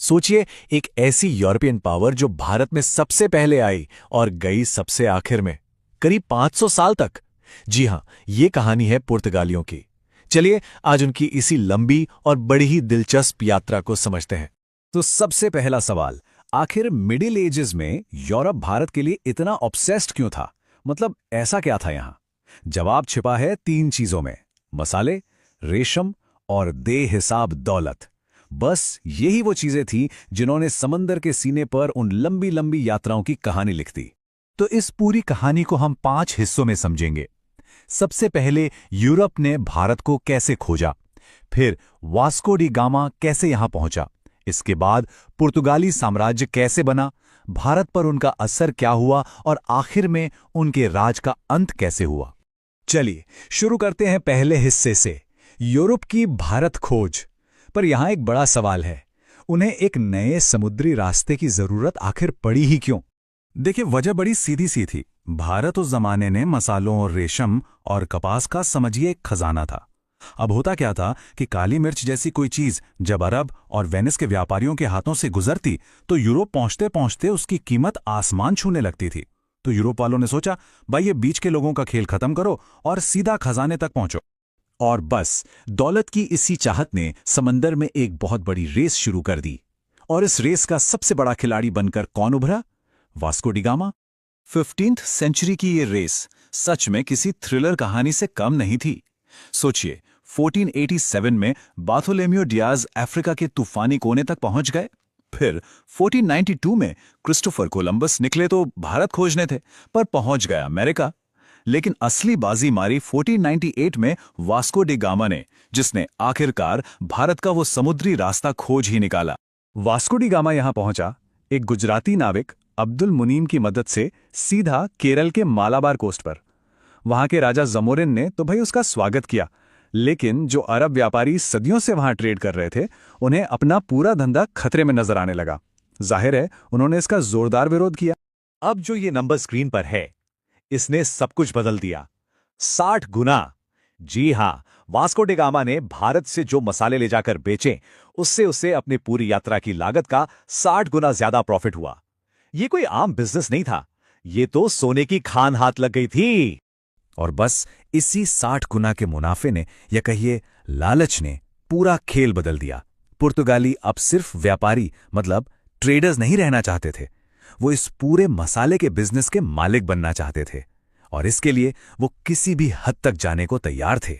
सोचिए, एक ऐसी यूरोपियन पावर जो भारत में सबसे पहले आई और गई सबसे आखिर में, करीब 500 साल तक। जी हां, ये कहानी है पुर्तगालियों की। चलिए आज उनकी इसी लंबी और बड़ी ही दिलचस्प यात्रा को समझते हैं। तो सबसे पहला सवाल, आखिर मिडिल एजेस में यूरोप भारत के लिए इतना ऑब्सेस्ड क्यों था? मतलब ऐसा क्या था यहाँ? जवाब छिपा है तीन चीजों में: मसाले, रेशम और बेहिसाब दौलत। बस यही वो चीजें थी जिन्होंने समंदर के सीने पर उन लंबी लंबी यात्राओं की कहानी लिख दी। तो इस पूरी कहानी को हम 5 हिस्सों में समझेंगे। सबसे पहले यूरोप ने भारत को कैसे खोजा, फिर वास्को डी गामा कैसे यहां पहुंचा, इसके बाद पुर्तगाली साम्राज्य कैसे बना, भारत पर उनका असर क्या हुआ और आखिर में उनके राज का अंत कैसे हुआ। चलिए शुरू करते हैं पहले हिस्से से, यूरोप की भारत खोज। पर यहां एक बड़ा सवाल है, उन्हें एक नए समुद्री रास्ते की जरूरत आखिर पड़ी ही क्यों? देखिए, वजह बड़ी सीधी सी थी। भारत उस जमाने ने मसालों और रेशम और कपास का समझिए एक खजाना था। अब होता क्या था कि काली मिर्च जैसी कोई चीज जब अरब और वेनिस के व्यापारियों के हाथों से गुजरती तो यूरोप पहुंचते पहुंचते उसकी कीमत आसमान छूने लगती थी। तो यूरोप वालों ने सोचा, भाई ये बीच के लोगों का खेल खत्म करो और सीधा खजाने तक पहुंचो। और बस दौलत की इसी चाहत ने समंदर में एक बहुत बड़ी रेस शुरू कर दी। और इस रेस का सबसे बड़ा खिलाड़ी बनकर कौन उभरा? Vasco D gamma. 15th century की ये रेस सच में किसी थ्रिलर कहानी से कम नहीं थी। सोचिए, 1487 में बार्थोलोमेव डियाज अफ्रीका के तूफानी कोने तक पहुंच गए। फिर 1492 में क्रिस्टोफर कोलंबस निकले तो भारत खोजने थे, पर पहुंच गया अमेरिका। लेकिन असली बाजी मारी 1498 में वास्को डी गामा ने, जिसने आखिरकार भारत का वो समुद्री रास्ता खोज ही निकाला। वास्को डी गामा यहां पहुंचा एक गुजराती नाविक अब्दुल मुनीम की मदद से सीधा केरल के मालाबार कोस्ट पर। वहां के राजा जमोरिन ने तो भाई उसका स्वागत किया, लेकिन जो अरब व्यापारी सदियों से वहां ट्रेड कर रहे थे, उन्हें अपना पूरा धंधा खतरे में नजर आने लगा। जाहिर है उन्होंने इसका जोरदार विरोध किया। अब जो ये नंबर स्क्रीन पर है, इसने सब कुछ बदल दिया। 60 गुना। जी हां, वास्को डी गामा ने भारत से जो मसाले ले जाकर बेचे, उससे उसे अपनी पूरी यात्रा की लागत का 60 गुना ज्यादा प्रॉफिट हुआ। ये कोई आम बिजनेस नहीं था, ये तो सोने की खान हाथ लग गई थी। और बस इसी 60 गुना के मुनाफे ने, या कहिए लालच ने, पूरा खेल बदल दिया। पुर्तगाली अब सिर्फ व्यापारी मतलब ट्रेडर्स नहीं रहना चाहते थे, वो इस पूरे मसाले के बिजनेस के मालिक बनना चाहते थे। और इसके लिए वो किसी भी हद तक जाने को तैयार थे।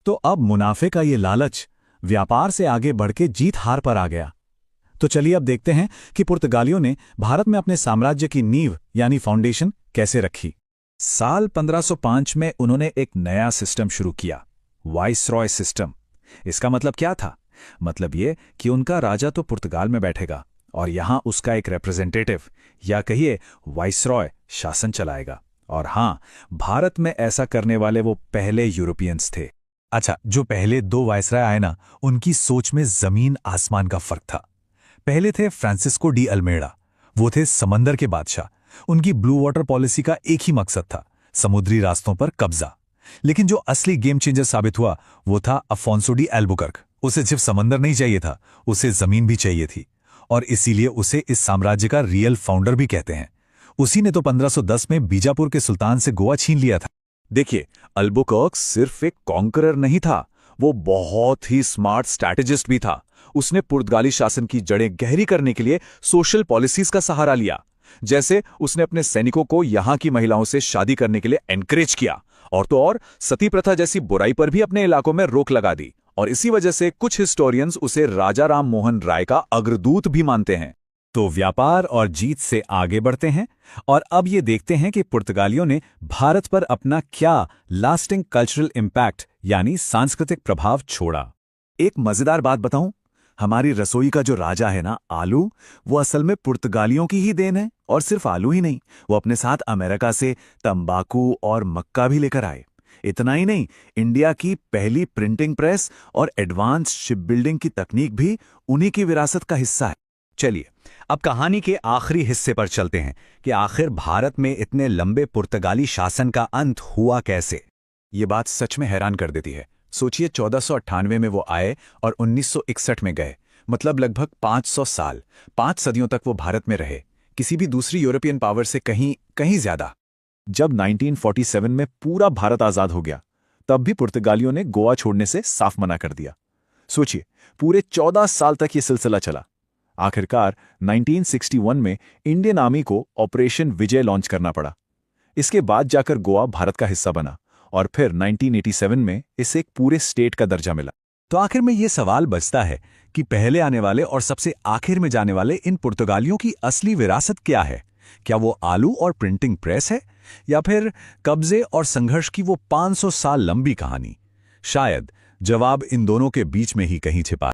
तो अब मुनाफे का ये लालच व्यापार से आगे बढ़ के जीत हार पर आ गया। तो चलिए अब देखते हैं कि पुर्तगालियों ने भारत में अपने साम्राज्य की नींव यानी फाउंडेशन कैसे रखी। साल 1505 में उन्होंने एक नया सिस्टम शुरू किया, वाइसरॉय सिस्टम। इसका मतलब क्या था? मतलब ये कि उनका राजा तो पुर्तगाल में बैठेगा और यहां उसका एक रिप्रेजेंटेटिव या कहिए वाइसरॉय शासन चलाएगा। और हां, भारत में ऐसा करने वाले वो पहले यूरोपियंस थे। अच्छा, जो पहले 2 वायसराय आए ना, उनकी सोच में जमीन आसमान का फर्क था। पहले थे फ्रांसिस्को डी अल्मेड़ा, वो थे समंदर के बादशाह। उनकी ब्लू वाटर पॉलिसी का एक ही मकसद था, समुद्री रास्तों पर कब्जा। लेकिन जो असली गेम चेंजर साबित हुआ वो था अफोंसो डी एल्बुकर्क। उसे सिर्फ समंदर नहीं चाहिए था, उसे जमीन भी चाहिए थी, और इसीलिए उसे इस साम्राज्य का रियल फाउंडर भी कहते हैं। उसी ने तो 1510 में बीजापुर के सुल्तान से गोवा छीन लिया था। देखिए, अल्बुकर्क सिर्फ एक कॉन्करर नहीं था, वो बहुत ही स्मार्ट स्ट्रैटेजिस्ट भी था। उसने पुर्तगाली शासन की जड़ें गहरी करने के लिए सोशल पॉलिसीज का सहारा लिया। जैसे उसने अपने सैनिकों को यहां की महिलाओं से शादी करने के लिए एनकरेज किया, और तो और सती प्रथा जैसी बुराई पर भी अपने इलाकों में रोक लगा दी। और इसी वजह से कुछ हिस्टोरियंस उसे राजा राम मोहन राय का अग्रदूत भी मानते हैं। तो व्यापार और जीत से आगे बढ़ते हैं और अब ये देखते हैं कि पुर्तगालियों ने भारत पर अपना क्या लास्टिंग कल्चरल इंपैक्ट यानी सांस्कृतिक प्रभाव छोड़ा। एक मजेदार बात बताऊं, हमारी रसोई का जो राजा है ना, आलू, वो असल में पुर्तगालियों की ही देन है। और सिर्फ आलू ही नहीं, वो अपने साथ अमेरिका से तंबाकू और मक्का भी लेकर आए। इतना ही नहीं, इंडिया की पहली प्रिंटिंग प्रेस और एडवांस शिप बिल्डिंग की तकनीक भी उन्हीं की विरासत का हिस्सा है। चलिए अब कहानी के आखिरी हिस्से पर चलते हैं कि आखिर भारत में इतने लंबे पुर्तगाली शासन का अंत हुआ कैसे। ये बात सच में हैरान कर देती है। सोचिए, 1498 में वो आए और 1961 में गए। मतलब लगभग 500 साल, 5 सदियों तक वो भारत में रहे, किसी भी दूसरी यूरोपियन पावर से कहीं कहीं ज्यादा। जब 1947 में पूरा भारत आजाद हो गया, तब भी पुर्तगालियों ने गोवा छोड़ने से साफ मना कर दिया। सोचिए, पूरे 14 साल तक ये सिलसिला चला। आखिरकार 1961 में इंडियन आर्मी को ऑपरेशन विजय लॉन्च करना पड़ा। इसके बाद जाकर गोवा भारत का हिस्सा बना और फिर 1987 में इसे एक पूरे स्टेट का दर्जा मिला। तो आखिर में ये सवाल बचता है कि पहले आने वाले और सबसे आखिर में जाने वाले इन पुर्तगालियों की असली विरासत क्या है? क्या वो आलू और प्रिंटिंग प्रेस है, या फिर कब्जे और संघर्ष की वो 500 साल लंबी कहानी? शायद जवाब इन दोनों के बीच में ही कहीं छिपा है।